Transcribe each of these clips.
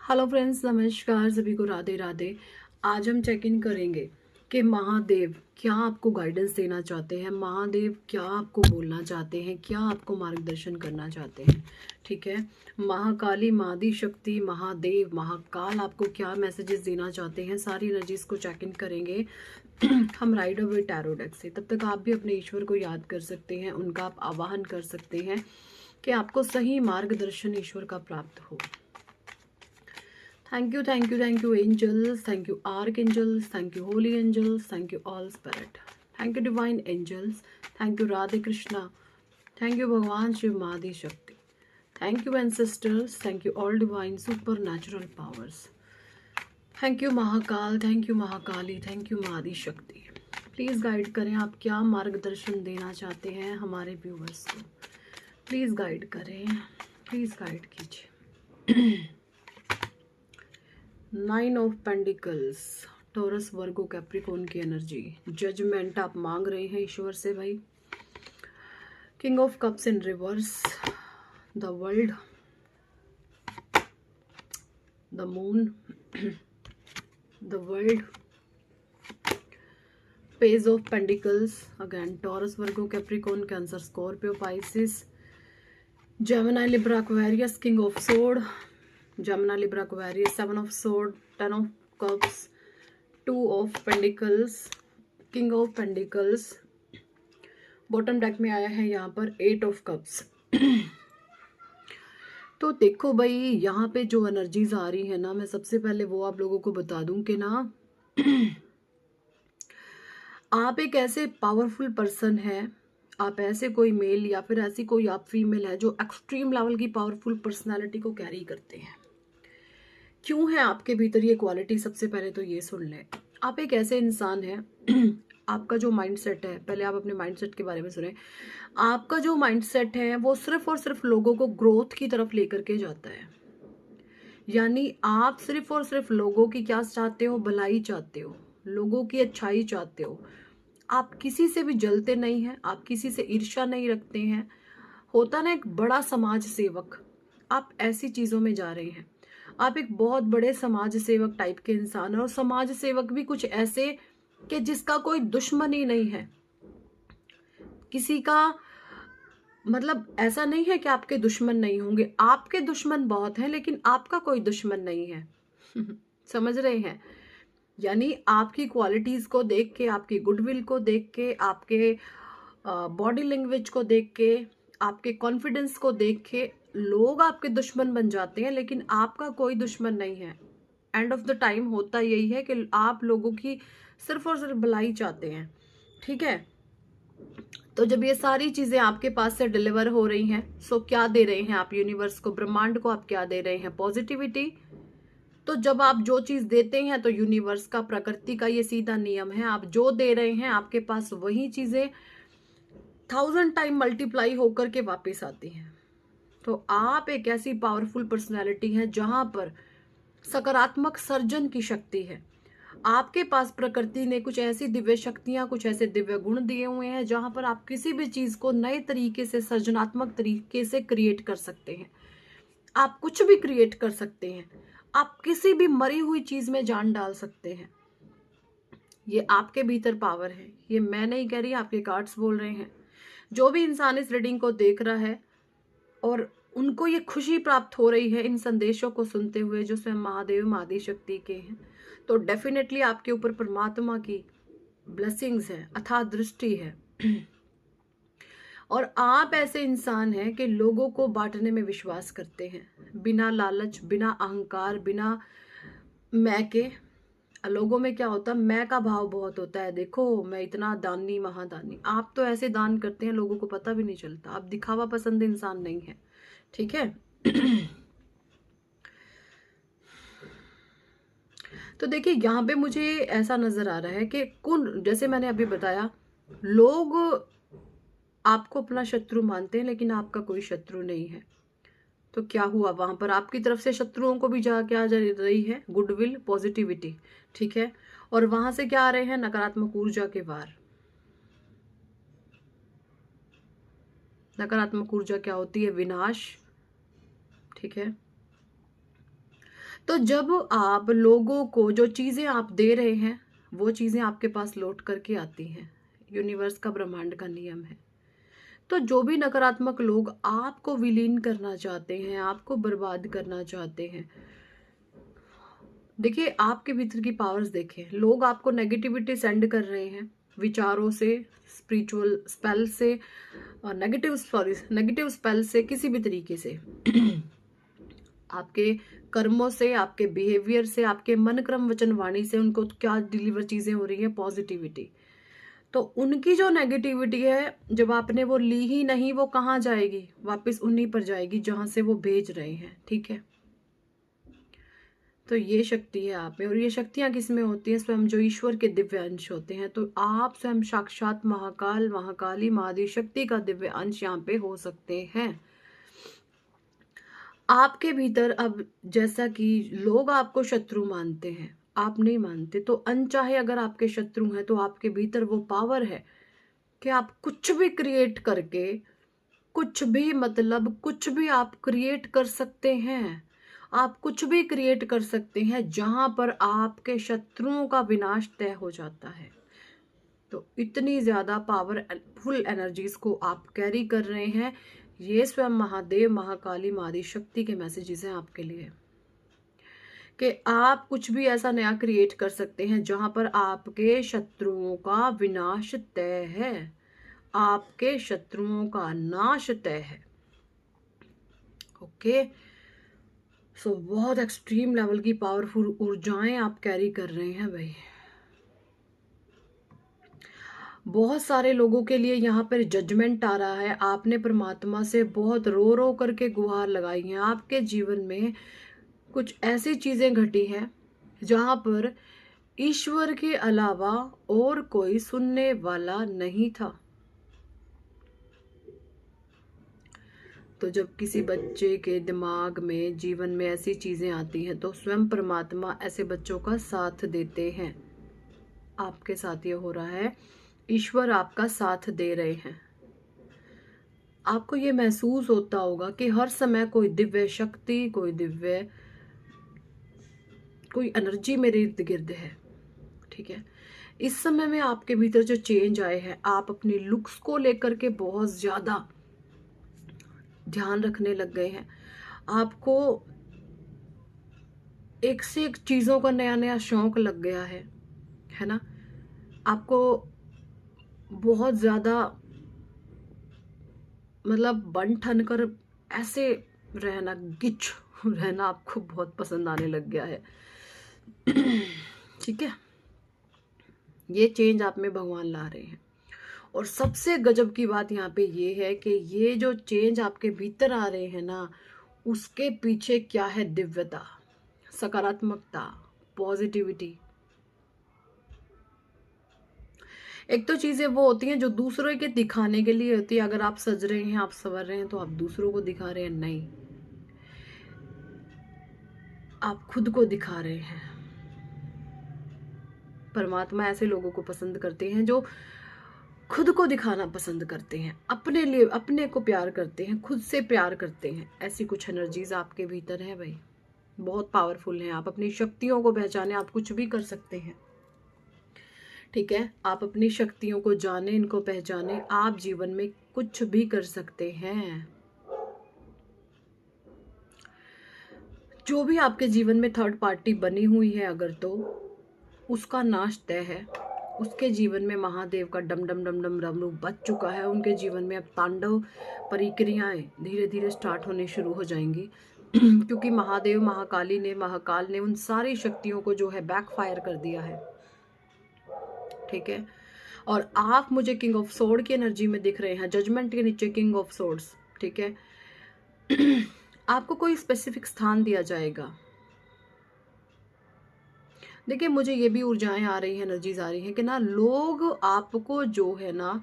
Hello friends, नमस्कार सभी को, राधे राधे। आज हम चेक इन करेंगे कि महादेव क्या आपको गाइडेंस देना चाहते हैं, महादेव क्या आपको बोलना चाहते हैं, क्या आपको मार्गदर्शन करना चाहते हैं। ठीक है, महाकाली, मादी शक्ति, महादेव, महाकाल आपको क्या मैसेजेस देना चाहते हैं, सारी एनर्जीज को चेक इन करेंगे हम राइडर वे टैरो डेक से। तब तक आप भी अपने ईश्वर को याद कर सकते हैं, उनका आप आवाहन कर सकते हैं कि आपको सही मार्गदर्शन ईश्वर का प्राप्त हो। Thank you, thank you, thank you, angels. Thank you, archangels. Thank you, holy angels. Thank you, all spirit. Thank you, divine angels. Thank you, Radhe Krishna. Thank you, Bhagwan Shiv Mahadi Shakti. Thank you, ancestors. Thank you, all divine supernatural powers. Thank you, Mahakal. Thank you, Mahakali. Thank you, Mahadi Shakti. Please guide करें, आप क्या मार्गदर्शन देना चाहते हैं हमारे viewers को। Please guide करें, प्लीज़ गाइड कीजिए। 9 of pentacles, taurus, Virgo, Capricorn की एनर्जी। जजमेंट आप मांग रहे हैं ईश्वर से भाई। King of cups in reverse, the world, the moon, the world, page of pentacles again, taurus, Virgo, Capricorn, cancer, Scorpio, Pisces, Gemini, Libra, Aquarius, king of sword, Gemini, Libra, Aquarius, 7 of Swords, 10 of Cups, 2 of Pentacles, King of Pentacles। Bottom deck में आया है यहाँ पर 8 of Cups। तो देखो भाई, यहाँ पे जो एनर्जीज आ रही है ना, मैं सबसे पहले वो आप लोगों को बता दूं कि ना आप एक ऐसे पावरफुल पर्सन है, आप ऐसे कोई मेल या फिर ऐसी कोई आप फीमेल है जो एक्सट्रीम लेवल की पावरफुल पर्सनालिटी को कैरी करते हैं। क्यों है आपके भीतर ये क्वालिटी, सबसे पहले तो ये सुन लें। आप एक ऐसे इंसान हैं आपका जो माइंडसेट है, पहले आप अपने माइंडसेट के बारे में सुने। आपका जो माइंडसेट है वो सिर्फ और सिर्फ लोगों को ग्रोथ की तरफ लेकर के जाता है। यानी आप सिर्फ और सिर्फ लोगों की क्या चाहते हो, भलाई चाहते हो, लोगों की अच्छाई चाहते हो। आप किसी से भी जलते नहीं हैं, आप किसी से ईर्ष्या नहीं रखते हैं। होता ना एक बड़ा समाज सेवक, आप ऐसी चीजों में जा रहे हैं। आप एक बहुत बड़े समाज सेवक टाइप के इंसान है, और समाज सेवक भी कुछ ऐसे कि जिसका कोई दुश्मन ही नहीं है, किसी का मतलब ऐसा नहीं है कि आपके दुश्मन नहीं होंगे, आपके दुश्मन बहुत हैं लेकिन आपका कोई दुश्मन नहीं है। समझ रहे हैं? यानी आपकी क्वालिटीज को देख के, आपकी गुडविल को देख के, आपके बॉडी लैंग्वेज को देख के, आपके कॉन्फिडेंस को देख के लोग आपके दुश्मन बन जाते हैं, लेकिन आपका कोई दुश्मन नहीं है। एंड ऑफ द टाइम होता यही है कि आप लोगों की सिर्फ और सिर्फ भलाई चाहते हैं। ठीक है, तो जब ये सारी चीजें आपके पास से डिलीवर हो रही हैं, सो क्या दे रहे हैं आप यूनिवर्स को, ब्रह्मांड को आप क्या दे रहे हैं, पॉजिटिविटी। तो जब आप जो चीज देते हैं, तो यूनिवर्स का, प्रकृति का ये सीधा नियम है, आप जो दे रहे हैं आपके पास वही चीजें 1000 टाइम मल्टीप्लाई होकर के वापस आती हैं। तो आप एक ऐसी पावरफुल पर्सनैलिटी है जहां पर सकारात्मक सर्जन की शक्ति है। आपके पास प्रकृति ने कुछ ऐसी दिव्य शक्तियां, कुछ ऐसे दिव्य गुण दिए हुए हैं जहां पर आप किसी भी चीज को नए तरीके से, सृजनात्मक तरीके से क्रिएट कर सकते हैं। आप कुछ भी क्रिएट कर सकते हैं, आप किसी भी मरी हुई चीज में जान डाल सकते हैं। ये आपके भीतर पावर है, ये मैं नहीं कह रही, आपके कार्ड्स बोल रहे हैं। जो भी इंसान इस रीडिंग को देख रहा है और उनको ये खुशी प्राप्त हो रही है इन संदेशों को सुनते हुए जो स्वयं महादेव, मादी शक्ति के हैं, तो डेफिनेटली आपके ऊपर परमात्मा की ब्लेसिंग्स है, अथाह दृष्टि है। और आप ऐसे इंसान हैं कि लोगों को बांटने में विश्वास करते हैं, बिना लालच, बिना अहंकार, बिना मैं के। लोगों में क्या होता है, मैं का भाव बहुत होता है, देखो मैं इतना दानी, महादानी। आप तो ऐसे दान करते हैं लोगों को पता भी नहीं चलता, आप दिखावा पसंद इंसान नहीं है। ठीक है। तो देखिए, यहाँ पे मुझे ऐसा नजर आ रहा है कि कौन, जैसे मैंने अभी बताया, लोग आपको अपना शत्रु मानते हैं लेकिन आपका कोई शत्रु नहीं है। तो क्या हुआ, वहां पर आपकी तरफ से शत्रुओं को भी जा क्या जा रही है, गुडविल, पॉजिटिविटी। ठीक है, और वहां से क्या आ रहे हैं, नकारात्मक ऊर्जा के वार। नकारात्मक ऊर्जा क्या होती है, विनाश। ठीक है, तो जब आप लोगों को जो चीजें आप दे रहे हैं वो चीजें आपके पास लौट करके आती हैं। यूनिवर्स का, ब्रह्मांड का नियम है। तो जो भी नकारात्मक लोग आपको विलीन करना चाहते हैं, आपको बर्बाद करना चाहते हैं, देखिए आपके भीतर की पावर्स देखें। लोग आपको नेगेटिविटी सेंड कर रहे हैं विचारों से, स्पिरिचुअल स्पेल से, नेगेटिव स्पेल से, किसी भी तरीके से आपके कर्मों से, आपके बिहेवियर से, आपके मन क्रम वचन वाणी से उनको क्या डिलीवर चीजें हो रही है, पॉजिटिविटी। तो उनकी जो नेगेटिविटी है, जब आपने वो ली ही नहीं, वो कहाँ जाएगी, वापस उन्हीं पर जाएगी जहां से वो भेज रहे हैं। ठीक है, तो ये शक्ति है आप में। और ये शक्तियां किस में होती हैं? स्वयं जो ईश्वर के दिव्य अंश होते हैं। तो आप स्वयं साक्षात महाकाल, महाकाली, महादेव शक्ति का दिव्य अंश यहाँ पे हो सकते हैं। आपके भीतर अब, जैसा कि लोग आपको शत्रु मानते हैं, आप नहीं मानते, तो अनचाहे अगर आपके शत्रु हैं तो आपके भीतर वो पावर है कि आप कुछ भी क्रिएट करके, कुछ भी, मतलब कुछ भी आप क्रिएट कर सकते हैं। आप कुछ भी क्रिएट कर सकते हैं जहां पर आपके शत्रुओं का विनाश तय हो जाता है। तो इतनी ज्यादा पावरफुल एनर्जीज को आप कैरी कर रहे हैं। ये स्वयं महादेव, महाकाली, महादेव शक्ति के मैसेजेस हैं आपके लिए कि आप कुछ भी ऐसा नया क्रिएट कर सकते हैं जहां पर आपके शत्रुओं का विनाश तय है, आपके शत्रुओं का नाश तय है। ओके, सो बहुत एक्सट्रीम लेवल की पावरफुल ऊर्जाएं आप कैरी कर रहे हैं भाई। बहुत सारे लोगों के लिए यहाँ पर जजमेंट आ रहा है। आपने परमात्मा से बहुत रो रो करके गुहार लगाई है। आपके जीवन में कुछ ऐसी चीजें घटी हैं जहां पर ईश्वर के अलावा और कोई सुनने वाला नहीं था। तो जब किसी बच्चे के दिमाग में, जीवन में ऐसी चीजें आती हैं तो स्वयं परमात्मा ऐसे बच्चों का साथ देते हैं। आपके साथ ये हो रहा है, ईश्वर आपका साथ दे रहे हैं। आपको ये महसूस होता होगा कि हर समय कोई दिव्य शक्ति, कोई एनर्जी मेरे इर्द गिर्द है। ठीक है, इस समय में आपके भीतर जो चेंज आए हैं, आप अपनी लुक्स को लेकर के बहुत ज्यादा ध्यान रखने लग गए हैं। आपको एक से एक चीजों का नया नया शौक लग गया है ना। आपको बहुत ज्यादा, मतलब बन ठन कर ऐसे रहना, गिच रहना आपको बहुत पसंद आने लग गया है। ठीक है, ये चेंज आप में भगवान ला रहे हैं। और सबसे गजब की बात यहाँ पे ये है कि ये जो चेंज आपके भीतर आ रहे हैं ना, उसके पीछे क्या है? दिव्यता, सकारात्मकता, पॉजिटिविटी। एक तो चीजें वो होती हैं जो दूसरों के दिखाने के लिए होती है। अगर आप सज रहे हैं, आप संवर रहे हैं, तो आप दूसरों को दिखा रहे हैं, नहीं, आप खुद को दिखा रहे हैं। परमात्मा ऐसे लोगों को पसंद करते हैं जो खुद को दिखाना पसंद करते हैं, अपने लिए, अपने को प्यार करते हैं, खुद से प्यार करते हैं। ऐसी कुछ एनर्जीज आपके भीतर है भाई, बहुत पावरफुल हैं। आप अपनी शक्तियों को पहचाने, आप कुछ भी कर सकते हैं। ठीक है, आप अपनी शक्तियों को जाने, इनको पहचाने, आप जीवन में कुछ भी कर सकते हैं। जो भी आपके जीवन में थर्ड पार्टी बनी हुई है अगर, तो उसका नाश तय है। उसके जीवन में महादेव का डम डम डम डम डमरू बच चुका है। उनके जीवन में अब तांडव प्रक्रियाएं धीरे धीरे स्टार्ट होने शुरू हो जाएंगी क्योंकि महादेव, महाकाली ने, महाकाल ने उन सारी शक्तियों को जो है बैकफायर कर दिया है। ठीक है, और आप मुझे किंग ऑफ सोर्ड की एनर्जी में दिख रहे हैं, जजमेंट के नीचे किंग ऑफ सोर्ड्स। ठीक है आपको कोई स्पेसिफिक स्थान दिया जाएगा। देखिए, मुझे ये भी ऊर्जाएं आ रही हैं, एनर्जीज आ रही हैं कि ना, लोग आपको जो है ना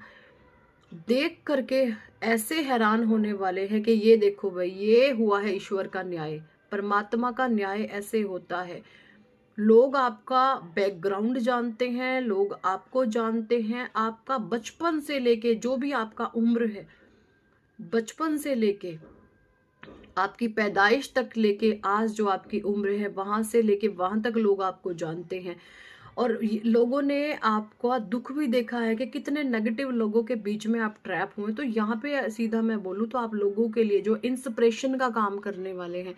देख करके ऐसे हैरान होने वाले हैं कि ये देखो भाई, ये हुआ है ईश्वर का न्याय, परमात्मा का न्याय ऐसे होता है। लोग आपका बैकग्राउंड जानते हैं, लोग आपको जानते हैं, आपका बचपन से लेके, जो भी आपका उम्र है, बचपन से लेके आपकी पैदाइश तक लेके आज जो आपकी उम्र है, वहां से लेके वहां तक लोग आपको जानते हैं। और लोगों ने आपका दुख भी देखा है कि कितने नेगेटिव लोगों के बीच में आप ट्रैप हुए। तो यहाँ पे सीधा मैं बोलूँ तो आप लोगों के लिए जो इंस्पिरेशन का काम करने वाले हैं,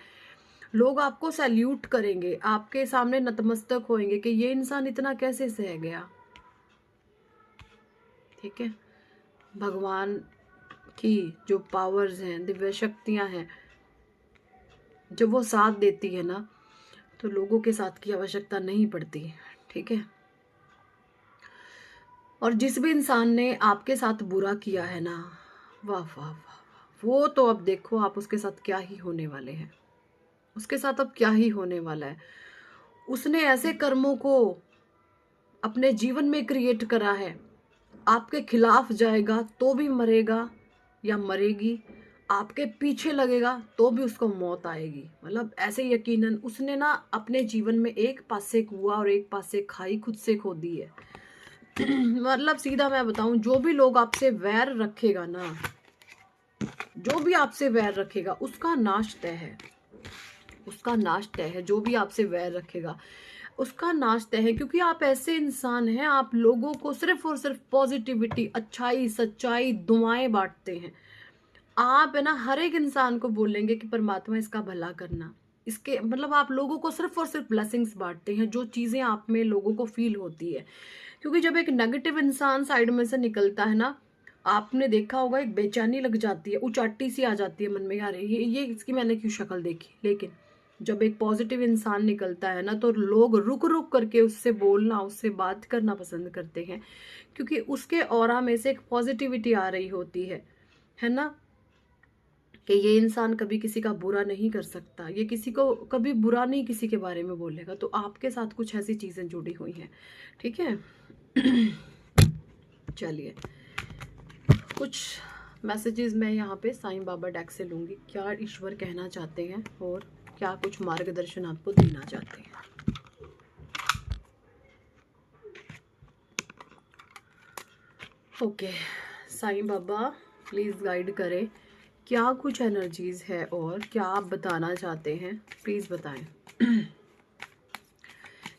लोग आपको सैल्यूट करेंगे, आपके सामने नतमस्तक होंगे कि ये इंसान इतना कैसे सह गया। ठीक है, भगवान की जो पावर्स हैं, दिव्य शक्तियां हैं, जब वो साथ देती है ना, तो लोगों के साथ की आवश्यकता नहीं पड़ती। ठीक है, और जिस भी इंसान ने आपके साथ बुरा किया है ना, वाह वाह वाह वाह, वो तो अब देखो आप उसके साथ क्या ही होने वाले हैं, उसके साथ अब क्या ही होने वाला है। उसने ऐसे कर्मों को अपने जीवन में क्रिएट करा है, आपके खिलाफ जाएगा तो भी मरेगा या मरेगी, आपके पीछे लगेगा तो भी उसको मौत आएगी। मतलब ऐसे यकीनन उसने ना अपने जीवन में एक पासे कुआ और एक पासे खाई खुद से खो दी है। मतलब सीधा मैं बताऊं, जो भी लोग आपसे वैर रखेगा ना, जो भी आपसे वैर रखेगा उसका नाश तय है, उसका नाश तय है। जो भी आपसे वैर रखेगा उसका नाश तय है, क्योंकि आप ऐसे इंसान हैं, आप लोगों को सिर्फ और सिर्फ पॉजिटिविटी, अच्छाई, सच्चाई, दुआएं बांटते हैं। आप है ना हर एक इंसान को बोलेंगे कि परमात्मा इसका भला करना, इसके मतलब आप लोगों को सिर्फ और सिर्फ ब्लेसिंग्स बांटते हैं, जो चीजें आप में लोगों को फील होती है। क्योंकि जब एक नेगेटिव इंसान साइड में से निकलता है ना, आपने देखा होगा एक बेचैनी लग जाती है, उचाटी सी आ जाती है मन में, यार ये इसकी मैंने क्यों शक्ल देखी। लेकिन जब एक पॉजिटिव इंसान निकलता है ना, तो लोग रुक रुक करके उससे बोलना, उससे बात करना पसंद करते हैं, क्योंकि उसके ऑरा में से एक पॉजिटिविटी आ रही होती है ना, कि ये इंसान कभी किसी का बुरा नहीं कर सकता, ये किसी को कभी बुरा नहीं किसी के बारे में बोलेगा। तो आपके साथ कुछ ऐसी चीजें जुड़ी हुई हैं। ठीक है, चलिए कुछ मैसेजेस मैं यहाँ पे साईं बाबा डेक से लूंगी, क्या ईश्वर कहना चाहते हैं और क्या कुछ मार्गदर्शन आपको देना चाहते हैं। Okay, Sai Baba please guide करें, क्या कुछ एनर्जीज है और क्या आप बताना चाहते हैं, प्लीज बताएं।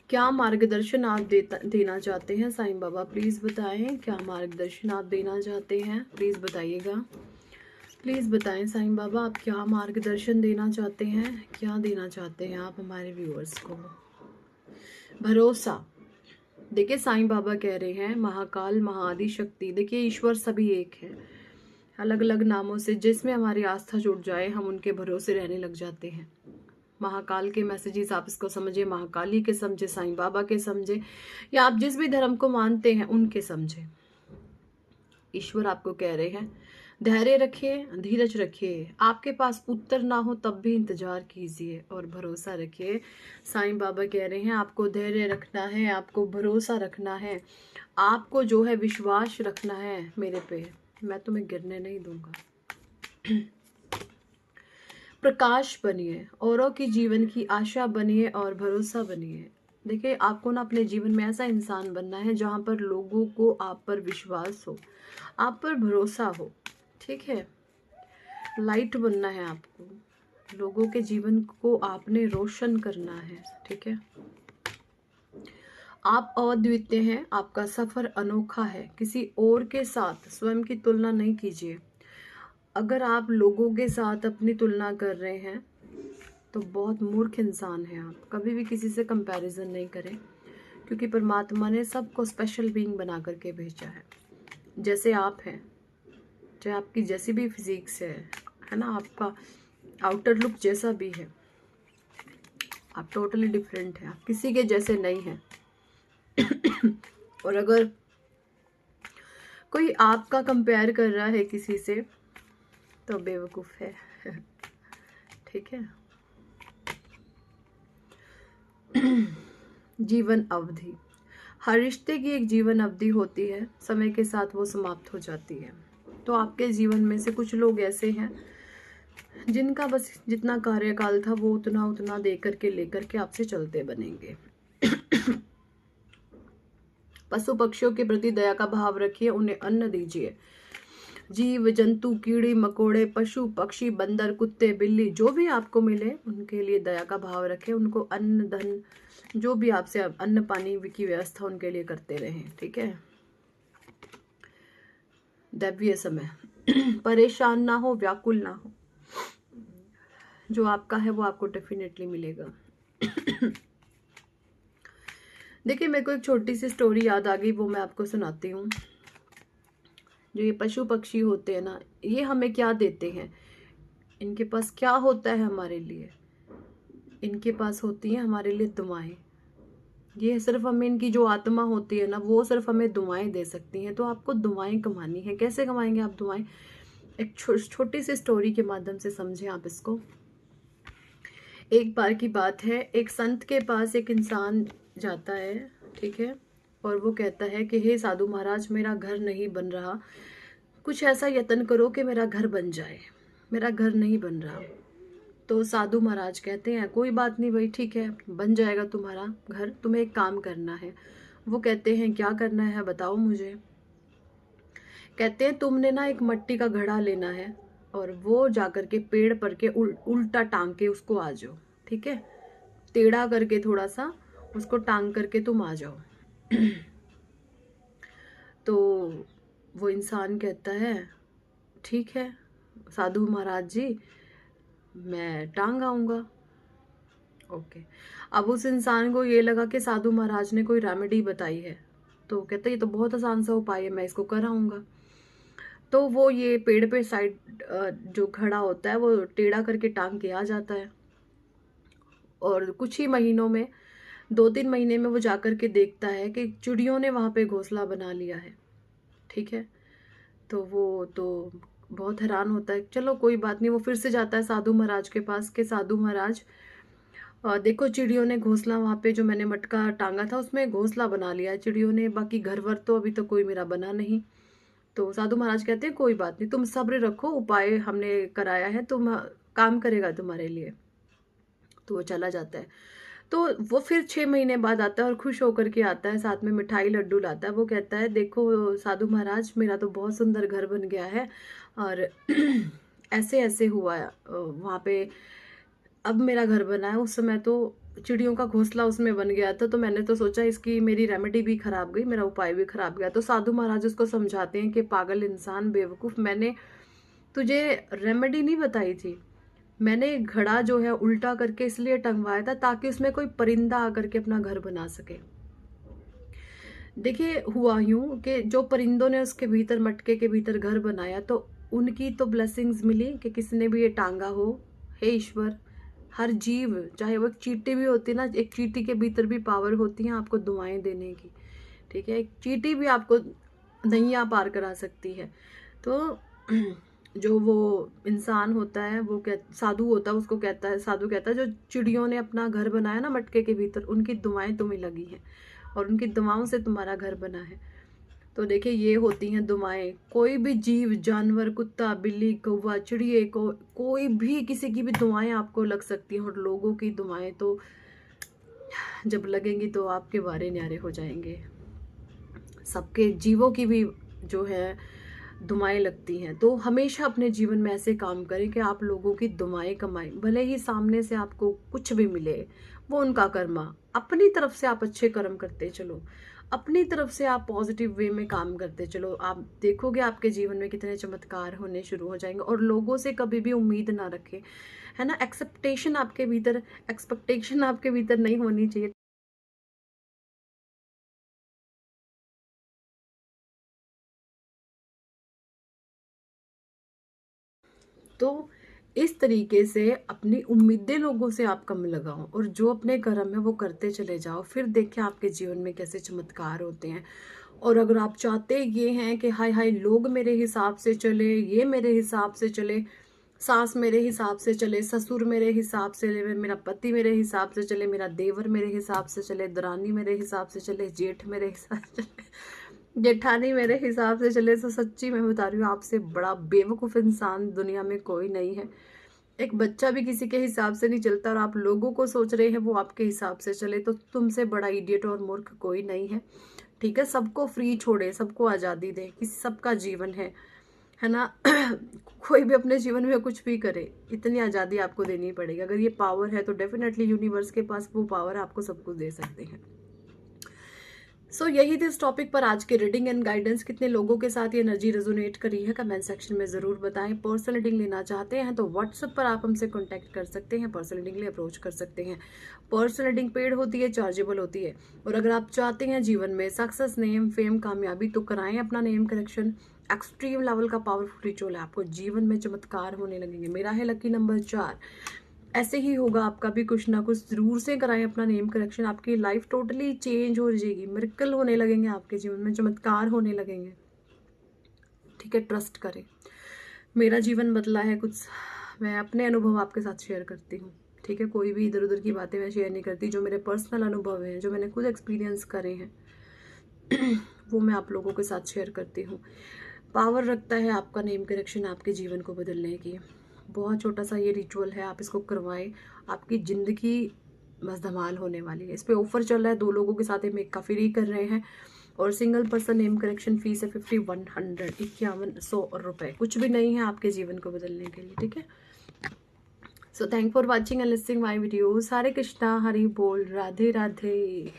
क्या मार्गदर्शन आप देना चाहते हैं साईं बाबा, प्लीज बताएं, क्या मार्गदर्शन आप देना चाहते हैं, प्लीज बताइएगा, प्लीज बताएं साईं बाबा, आप क्या मार्गदर्शन देना चाहते हैं, क्या देना चाहते हैं आप हमारे व्यूअर्स को। भरोसा, देखिए साईं बाबा कह रहे हैं महाकाल महाआदि शक्ति, देखिए ईश्वर सभी एक है, अलग अलग नामों से जिसमें हमारी आस्था जुड़ जाए हम उनके भरोसे रहने लग जाते हैं। महाकाल के मैसेजेस आप इसको समझे, महाकाली के समझे, साईं बाबा के समझे, या आप जिस भी धर्म को मानते हैं उनके समझे। ईश्वर आपको कह रहे हैं धैर्य रखिए, धीरज रखिए, आपके पास उत्तर ना हो तब भी इंतजार कीजिए और भरोसा रखिए। साईं बाबा कह रहे हैं आपको धैर्य रखना है, आपको भरोसा रखना है, आपको जो है विश्वास रखना है मेरे पे, मैं तुम्हें गिरने नहीं दूंगा। प्रकाश बनिए, औरों की जीवन की आशा बनिए और भरोसा बनिए। देखिए आपको ना अपने जीवन में ऐसा इंसान बनना है जहां पर लोगों को आप पर विश्वास हो, आप पर भरोसा हो। ठीक है, लाइट बनना है आपको, लोगों के जीवन को आपने रोशन करना है। ठीक है, आप अद्वितीय हैं, आपका सफर अनोखा है, किसी और के साथ स्वयं की तुलना नहीं कीजिए। अगर आप लोगों के साथ अपनी तुलना कर रहे हैं तो बहुत मूर्ख इंसान है आप, कभी भी किसी से कंपैरिजन नहीं करें, क्योंकि परमात्मा ने सबको स्पेशल बीइंग बना करके भेजा है। जैसे आप हैं, चाहे आपकी जैसी भी फिजिक्स है ना, आपका आउटर लुक जैसा भी है, आप टोटली डिफरेंट हैं, आप किसी के जैसे नहीं हैं। और अगर कोई आपका कंपेयर कर रहा है किसी से तो बेवकूफ है। ठीक है, जीवन अवधि, हर रिश्ते की एक जीवन अवधि होती है, समय के साथ वो समाप्त हो जाती है। तो आपके जीवन में से कुछ लोग ऐसे हैं जिनका बस जितना कार्यकाल था वो उतना उतना दे करके लेकर के आपसे चलते बनेंगे। पशु पक्षियों के प्रति दया का भाव रखिए, उन्हें अन्न दीजिए, जीव जंतु, कीड़े मकोड़े, पशु पक्षी, बंदर, कुत्ते, बिल्ली, जो भी आपको मिले उनके लिए दया का भाव रखें। उनको अन्न धन, जो भी आपसे अन्न पानी की व्यवस्था उनके लिए करते रहें, ठीक है। दैवीय समय परेशान ना हो, व्याकुल ना हो, जो आपका है वो आपको डेफिनेटली मिलेगा। देखिए, मेरे को एक छोटी सी स्टोरी याद आ गई, वो मैं आपको सुनाती हूँ। जो ये पशु पक्षी होते हैं ना, ये हमें क्या देते हैं, इनके पास क्या होता है हमारे लिए? इनके पास होती हैं हमारे लिए दुआएं। ये सिर्फ हमें, इनकी जो आत्मा होती है ना, वो सिर्फ हमें दुआएं दे सकती हैं। तो आपको दुआएं कमानी है। कैसे कमाएंगे आप दुआएं? एक छोटी सी स्टोरी के माध्यम से समझें आप इसको। एक बार की बात है, एक संत के पास एक इंसान जाता है, ठीक है, और वो कहता है कि हे साधु महाराज, मेरा घर नहीं बन रहा, कुछ ऐसा यत्न करो कि मेरा घर बन जाए, मेरा घर नहीं बन रहा। तो साधु महाराज कहते हैं कोई बात नहीं भाई, ठीक है, बन जाएगा तुम्हारा घर, तुम्हें एक काम करना है। वो कहते हैं क्या करना है बताओ मुझे। कहते हैं तुमने ना एक मट्टी का घड़ा लेना है और वो जाकर के पेड़ पर के उल्टा टांग के उसको आ जाओ, ठीक है, टेढ़ा करके थोड़ा सा उसको टांग करके तुम आ जाओ। तो वो इंसान कहता है ठीक है साधु महाराज जी, मैं टांग आऊंगा। ओके। अब उस इंसान को ये लगा कि साधु महाराज ने कोई रेमेडी बताई है, तो कहता है ये तो बहुत आसान सा उपाय है, मैं इसको कराऊंगा। तो वो ये पेड़ पे साइड जो खड़ा होता है वो टेढ़ा करके टांग के आ जाता है। और कुछ ही महीनों में, 2-3 महीने में वो जाकर के देखता है कि चिड़ियों ने वहां पे घोंसला बना लिया है, ठीक है। तो वो तो बहुत हैरान होता है। चलो कोई बात नहीं, वो फिर से जाता है साधु महाराज के पास कि साधु महाराज देखो, चिड़ियों ने घोंसला, वहां पे जो मैंने मटका टांगा था उसमें घोंसला बना लिया है चिड़ियों ने, बाकी घर वर तो अभी तो कोई मेरा बना नहीं। तो साधु महाराज कहते हैं कोई बात नहीं, तुम सब्र रखो, उपाय हमने कराया है, तुम काम करेगा तुम्हारे लिए। तो वो चला जाता है। तो वो फिर 6 महीने बाद आता है और खुश होकर के आता है, साथ में मिठाई लड्डू लाता है। वो कहता है देखो साधु महाराज, मेरा तो बहुत सुंदर घर बन गया है और ऐसे ऐसे हुआ है वहाँ पे, अब मेरा घर बना है। उस समय तो चिड़ियों का घोंसला उसमें बन गया था, तो मैंने तो सोचा इसकी मेरी रेमेडी भी खराब गई, मेरा उपाय भी खराब गया। तो साधु महाराज उसको समझाते हैं कि पागल इंसान, बेवकूफ, मैंने तुझे रेमेडी नहीं बताई थी, मैंने घड़ा जो है उल्टा करके इसलिए टंगवाया था ताकि उसमें कोई परिंदा आकर के अपना घर बना सके। देखिए हुआ यूं कि जो परिंदों ने उसके भीतर, मटके के भीतर घर बनाया, तो उनकी तो ब्लेसिंग्स मिली कि किसने भी ये टांगा हो। हे ईश्वर, हर जीव, चाहे वो एक चींटी भी होती ना, एक चींटी के भीतर भी पावर होती है आपको दुआएं देने की, ठीक है। एक चींटी भी आपको नैया पार करा सकती है। तो जो वो इंसान होता है, वो साधु होता है, उसको कहता है, साधु कहता है जो चिड़ियों ने अपना घर बनाया ना मटके के भीतर, उनकी दुआएं तुम्हें लगी हैं और उनकी दुआओं से तुम्हारा घर बना है। तो देखिए ये होती हैं दुआएं। कोई भी जीव, जानवर, कुत्ता, बिल्ली, कौवा, चिड़िए को, कोई भी, किसी की भी दुआएं आपको लग सकती हैं। और लोगों की दुआएं तो जब लगेंगी तो आपके वारे न्यारे हो जाएंगे। सबके जीवों की भी जो है दुआएं लगती हैं। तो हमेशा अपने जीवन में ऐसे काम करें कि आप लोगों की दुआएं कमाएं, भले ही सामने से आपको कुछ भी मिले, वो उनका कर्मा। अपनी तरफ से आप अच्छे कर्म करते चलो, अपनी तरफ से आप पॉजिटिव वे में काम करते चलो, आप देखोगे आपके जीवन में कितने चमत्कार होने शुरू हो जाएंगे। और लोगों से कभी भी उम्मीद ना रखें, है ना, एक्सेप्टेशन आपके भीतर, एक्सपेक्टेशन आपके भीतर नहीं होनी चाहिए। तो इस तरीके से अपनी उम्मीदें लोगों से आप कम लगाओ और जो अपने कर्म है वो करते चले जाओ, फिर देखिए आपके जीवन में कैसे चमत्कार होते हैं। और अगर आप चाहते ये हैं कि हाय हाय लोग मेरे हिसाब से चले, ये मेरे हिसाब से चले, सास मेरे हिसाब से चले, ससुर मेरे हिसाब से चले, मेरा पति मेरे हिसाब से चले, मेरा देवर मेरे हिसाब से चले, दरानी मेरे हिसाब से चले, जेठ मेरे हिसाब से चले, जेठानी मेरे हिसाब से चले, तो सच्ची मैं बता रही हूँ, आपसे बड़ा बेवकूफ़ इंसान दुनिया में कोई नहीं है। एक बच्चा भी किसी के हिसाब से नहीं चलता और आप लोगों को सोच रहे हैं वो आपके हिसाब से चले, तो तुमसे बड़ा इडियट और मूर्ख कोई नहीं है, ठीक है। सबको फ्री छोड़े, सबको आज़ादी दें कि सबका जीवन है है ना। कोई भी अपने जीवन में कुछ भी करे, इतनी आज़ादी आपको देनी पड़ेगी। अगर ये पावर है तो डेफिनेटली यूनिवर्स के पास वो पावर है, आपको सब कुछ दे सकते हैं। सो यही थी इस टॉपिक पर आज के रीडिंग एंड गाइडेंस। कितने लोगों के साथ ये एनर्जी रेजोनेट करी है कमेंट सेक्शन में ज़रूर बताएं। पर्सनल रीडिंग लेना चाहते हैं तो व्हाट्सएप पर आप हमसे कांटेक्ट कर सकते हैं, पर्सनल रीडिंग लिए अप्रोच कर सकते हैं। पर्सनल रीडिंग पेड होती है, चार्जेबल होती है। और अगर आप चाहते हैं जीवन में सक्सेस, नेम, फेम, कामयाबी, तो कराएं अपना नेम करेक्शन। एक्सट्रीम लेवल का पावरफुल रिचुअल है, आपको जीवन में चमत्कार होने लगेंगे। मेरा है लकी नंबर 4। ऐसे ही होगा आपका भी, कुछ ना कुछ जरूर से कराएं अपना नेम करेक्शन। आपकी लाइफ टोटली चेंज हो जाएगी, मिरेकल होने लगेंगे आपके जीवन में, चमत्कार होने लगेंगे। ठीक है, ट्रस्ट करें। मेरा जीवन बदला है कुछ, मैं अपने अनुभव आपके साथ शेयर करती हूँ। ठीक है, कोई भी इधर उधर की बातें मैं शेयर नहीं करती। जो मेरे पर्सनल अनुभव हैं, जो मैंने खुद एक्सपीरियंस करे हैं वो मैं आप लोगों के साथ शेयर करती हूँ। पावर रखता है आपका नेम करेक्शन आपके जीवन को बदलने की। बहुत छोटा सा ये रिचुअल है, आप इसको करवाएं, आपकी ज़िंदगी बस धमाल होने वाली है। इस पे ऑफर चल रहा है, 2 लोगों के साथ एक का फ्री कर रहे हैं। और single person name correction fees है 5100 रुपये। कुछ भी नहीं है आपके जीवन को बदलने के लिए। ठीक है, so thank for watching and listening my videos. Hare Krishna, Hari बोल, राधे राधे।